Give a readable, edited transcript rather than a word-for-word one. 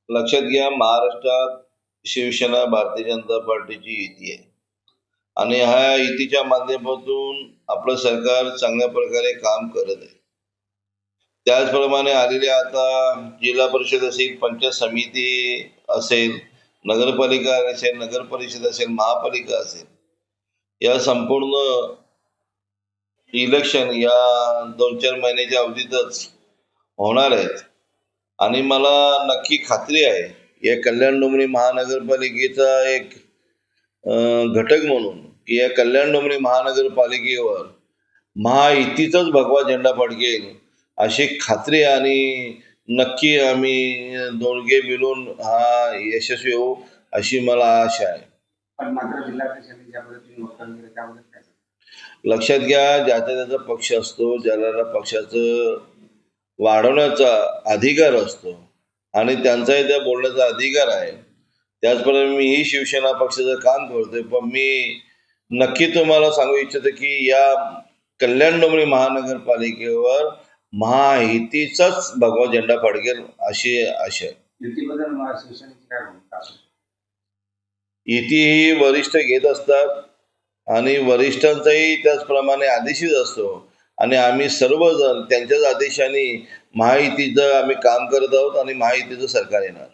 लक्षात घ्या, महाराष्ट्रात शिवसेना भारतीय जनता पार्टीची युती आहे आणि ह्या युतीच्या माध्यमातून आपलं सरकार चांगल्या प्रकारे काम करत आहे. त्याचप्रमाणे आलेले आता जिल्हा परिषद असेल, पंचायत समिती असेल, नगरपालिका असेल, नगर परिषद असेल, महापालिका असेल, या संपूर्ण इलेक्शन या 2-4 महिन्याच्या अवधीतच होणार आहेत आणि मला नक्की खात्री आहे या कल्याण डोंबिवली महानगरपालिकेचा एक घटक म्हणून की या कल्याण डोंबिवली महानगरपालिकेवर महायुतीचाच भगवा झेंडा फडकेल अशी खात्री आणि नक्की आम्ही दोघे मिळून हा यशस्वी होऊ अशी मला आशा आहे. लक्षात घ्या, ज्याचा त्याचा पक्ष असतो, ज्याला पक्षाचं वाढवण्याचा अधिकार असतो आणि त्यांचाही त्या बोलण्याचा अधिकार आहे. त्याचप्रमाणे मीही शिवसेना पक्षाचं काम करतोय, पण मी नक्की तुम्हाला सांगू इच्छितो की या कल्याण डोंबिवली महानगरपालिकेवर महायुतीचाच भगवा झेंडा फडकेल अशी आशा आहे. युती ही वरिष्ठ घेत असतात आणि वरिष्ठांचाही त्याचप्रमाणे आदेशच असतो आणि आम्ही सर्वजण त्यांच्याच आदेशाने महायुतीचं आम्ही काम करत आहोत आणि महायुतीचं सरकार येणार.